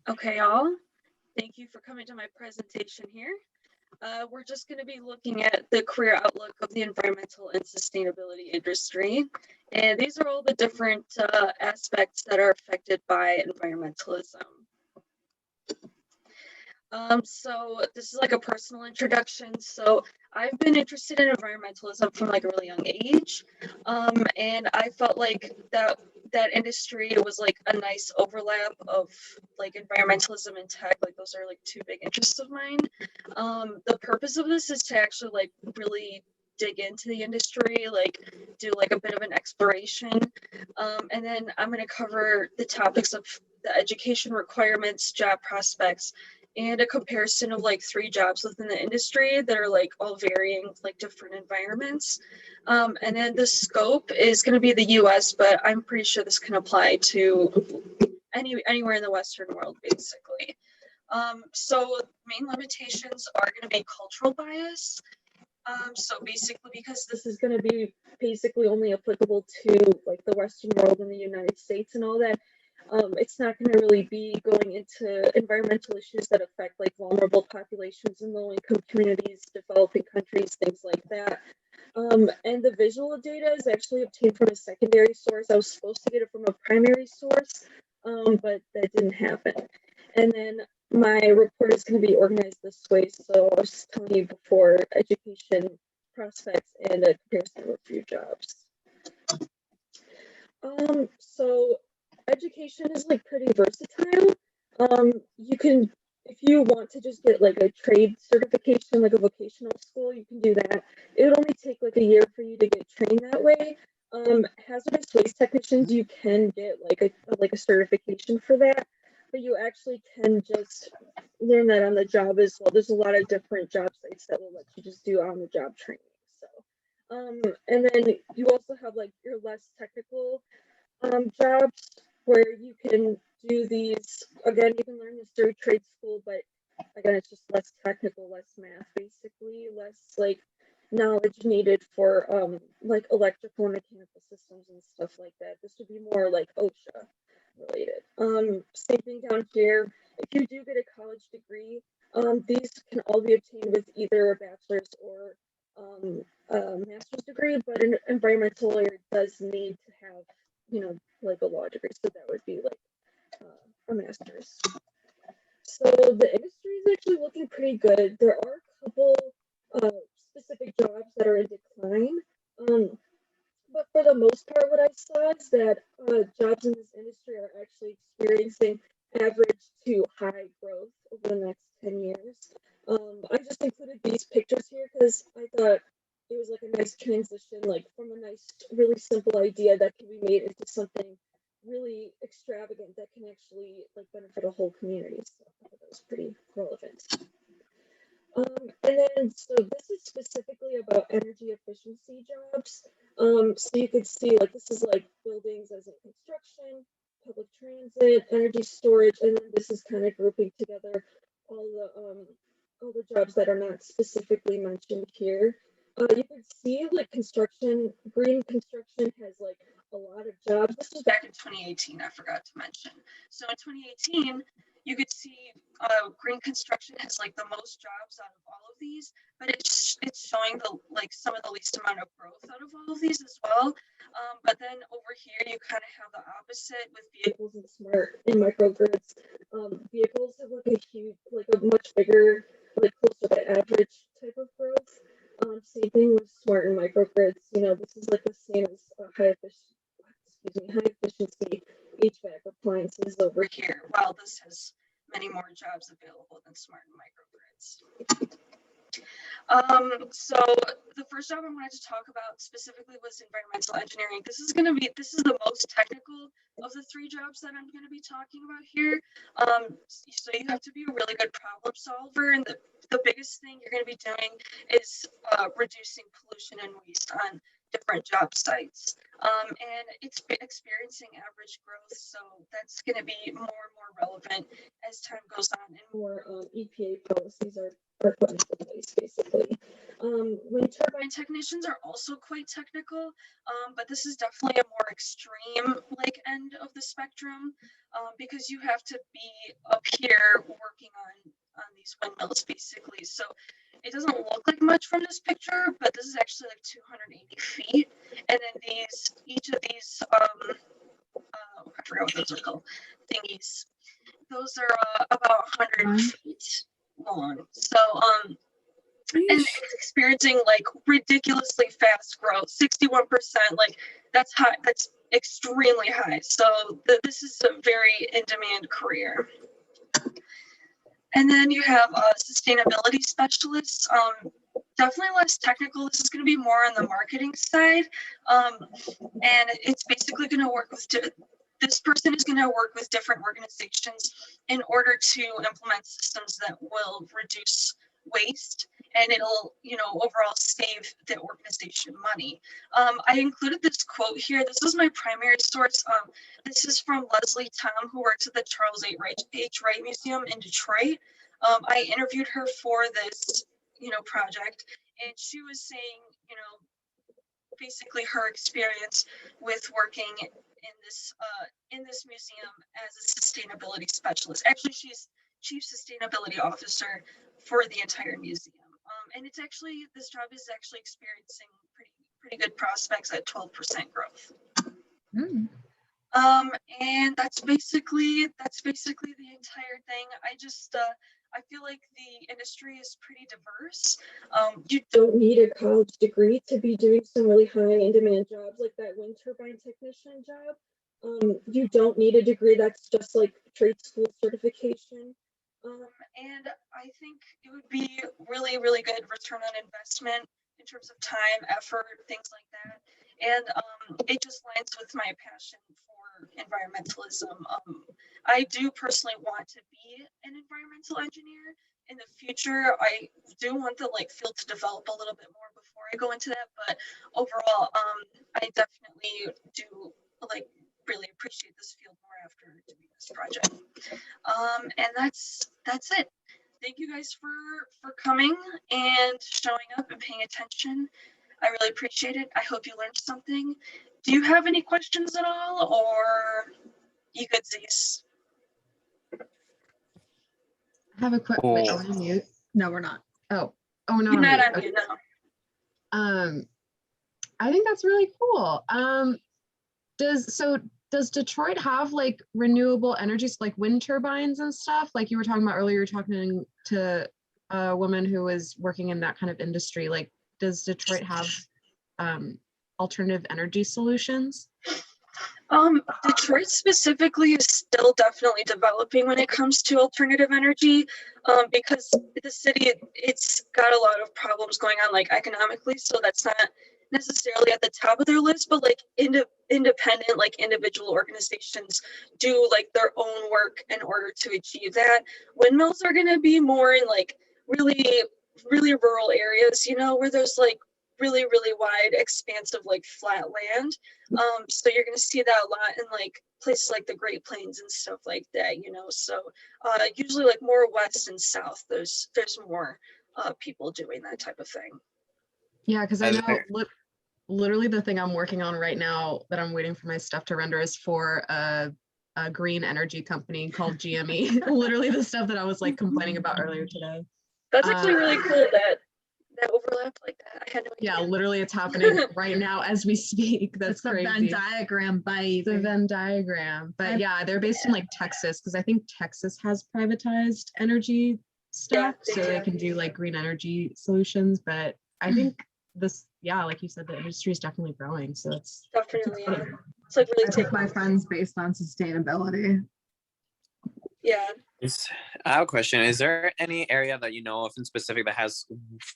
Okay, all. Thank you for coming to my presentation here. We're just going to be looking at the career outlook of the environmental and sustainability industry. And these are all the different aspects that are affected by environmentalism. So this is like a personal introduction. So I've been interested in environmentalism from like a really young age. And I felt like that industry was like a nice overlap of like environmentalism and tech. Like those are like two big interests of mine. The purpose of this is to actually like really dig into the industry, like do like a bit of an exploration. And then I'm going to cover the topics of the education requirements, job prospects, and a comparison of like three jobs within the industry that are like all varying like different environments. And then the scope is going to be the US, but I'm pretty sure this can apply to anywhere in the Western world, basically. So main limitations are going to be cultural bias. So basically, because this is going to be basically only applicable to like the Western world and the United States and all that, it's not going to really be going into environmental issues that affect like vulnerable populations in low-income communities, developing countries, things like that. And the visual data is actually obtained from a secondary source. I was supposed to get it from a primary source, but that didn't happen. And then my report is going to be organized this way. So I was just telling you before: education prospects and a comparison of a few jobs. So education is like pretty versatile. You can, if you want to just get like a trade certification, like a vocational school, you can do that. It would only take like a year for you to get trained that way. Hazardous waste technicians, you can get like a certification for that, but you actually can just learn that on the job as well. There's a lot of different job sites that will let you just do on the job training. So, and then you also have like your less technical jobs where you can do these. Again, you can learn this through trade school, but again, it's just less technical, less math, basically, less like knowledge needed for like electrical and mechanical systems and stuff like that. This would be more like OSHA related. Same thing down here. If you do get a college degree, these can all be obtained with either a bachelor's or a master's degree, but an environmental lawyer does need to have, like a law degree. So that would be like a master's. So the industry is actually looking pretty good. There are a couple uh, specific jobs that are in decline. Um, but for the most part, what I saw is that jobs in this industry are actually experiencing average to high growth over the next 10 years. I just included these pictures here because I thought it was like a nice transition, like from a nice, really simple idea that can be made into something really extravagant that can actually like benefit a whole community. So I thought that was pretty relevant. And then, so this is specifically about energy efficiency jobs. So you could see like this is like buildings as in construction, public transit, energy storage, and then this is kind of grouping together all the jobs that are not specifically mentioned here. You can see like construction, green construction has like a lot of jobs. This was back in 2018, I forgot to mention. So in 2018, you could see green construction has like the most jobs out of all of these, but it's showing the like some of the least amount of growth out of all of these as well. But then over here you kind of have the opposite with vehicles and smart and microgrids. Vehicles have like a huge, like a much bigger, like closer to average type of growth. Same thing with smart and microgrids. This is like the same as high efficiency HVAC appliances over here, while this has many more jobs available than smart and microgrids. So the first job I wanted to talk about specifically was environmental engineering. This is the most technical of the three jobs that I'm going to be talking about here. So you have to be a really good problem solver, and the biggest thing you're going to be doing is reducing pollution and waste on different job sites. And it's experiencing average growth, so that's going to be more and more relevant as time goes on and more EPA policies are put into place, basically. Wind turbine technicians are also quite technical, but this is definitely a more extreme like end of the spectrum, because you have to be up here working on these windmills basically. So it doesn't look like much from this picture, but this is actually like 280 feet, and then each of these I forgot what those are called, thingies. Those are about 100 feet long. So and it's experiencing like ridiculously fast growth, 61%. Like that's high. That's extremely high. So this is a very in-demand career. And then you have sustainability specialists. Definitely less technical. This is going to be more on the marketing side, and it's basically going to work with. This person is going to work with different organizations in order to implement systems that will reduce waste, and it'll, overall save the organization money. I included this quote here. This is my primary source. This is from Leslie Tom, who works at the Charles H. Wright Museum in Detroit. I interviewed her for this, project, and she was saying, basically her experience with working in this museum as a sustainability specialist. Actually, she's chief sustainability officer for the entire museum. And it's actually, this job is actually experiencing pretty good prospects at 12% growth. Mm. And that's basically the entire thing. I feel like the industry is pretty diverse. You don't need a college degree to be doing some really high in-demand jobs like that wind turbine technician job. You don't need a degree. That's just like trade school certification. And I think it would be really, really good return on investment in terms of time, effort, things like that. And it just lines with my passion for environmentalism. I do personally want to be an environmental engineer in the future. I do want the field to develop a little bit more before I go into that, but overall, I definitely do really appreciate this field more after doing this project. And that's it. Thank you guys for coming and showing up and paying attention. I really appreciate it. I hope you learned something. Do you have any questions at all, or you good, Zeus? I have a quick. Wait, are we on mute? No, we're not. Oh, we're not. You're not on mute, no. I think that's really cool. Does Detroit have renewable energies, like wind turbines and stuff? Like you were talking about earlier, you were talking to a woman who was working in that kind of industry. Like, does Detroit have alternative energy solutions? Detroit specifically is still definitely developing when it comes to alternative energy, because the city, it's got a lot of problems going on economically, so that's not necessarily at the top of their list, but independent individual organizations do their own work in order to achieve that. Windmills are going to be more in really, really rural areas, where there's really, really wide, expansive, flat land. So you're going to see that a lot in places like the Great Plains and stuff like that, so usually more west and south, there's more people doing that type of thing. Yeah, because I know literally the thing I'm working on right now that I'm waiting for my stuff to render is for a green energy company called GME. Literally the stuff that I was complaining about earlier today. That's actually really cool that overlap like that. I had no idea. Yeah, literally it's happening right now as we speak. That's crazy. The Venn diagram by the Venn diagram. But yeah, they're based in Texas, because I think Texas has privatized energy stuff, so they can do green energy solutions. But I think this, like you said, the industry is definitely growing. So it's definitely it's really I think my friends based on sustainability. Yeah. I have a question. Is there any area that you know of in specific that has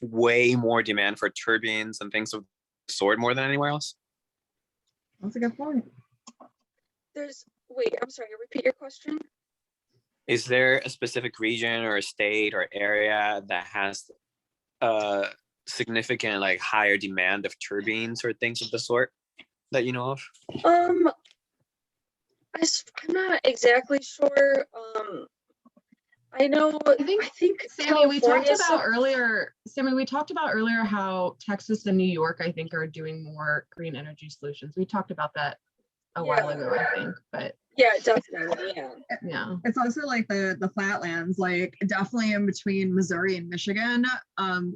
way more demand for turbines and things of the sort more than anywhere else? That's a good point. Wait, I'm sorry, repeat your question. Is there a specific region or a state or area that has a significant higher demand of turbines or things of the sort that you know of? I'm not exactly sure. I know, I think, I think Sammy, we talked California is about earlier, Sammy, we talked about earlier how Texas and New York, I think, are doing more green energy solutions. We talked about that a while ago, I think, but yeah, definitely, yeah. yeah. It's also like the flatlands, like definitely in between Missouri and Michigan.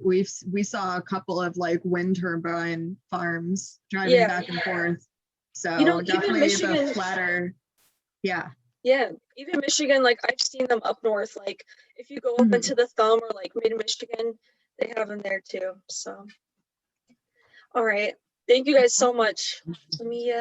We saw a couple of like wind turbine farms driving Yeah. back and forth. So You know, even definitely Michigan- the flatter. Yeah. Yeah, even Michigan, like I've seen them up north. Like if you go up Mhm. into the Thumb or like mid Michigan, they have them there too. So, all right. Thank you guys so much. Let me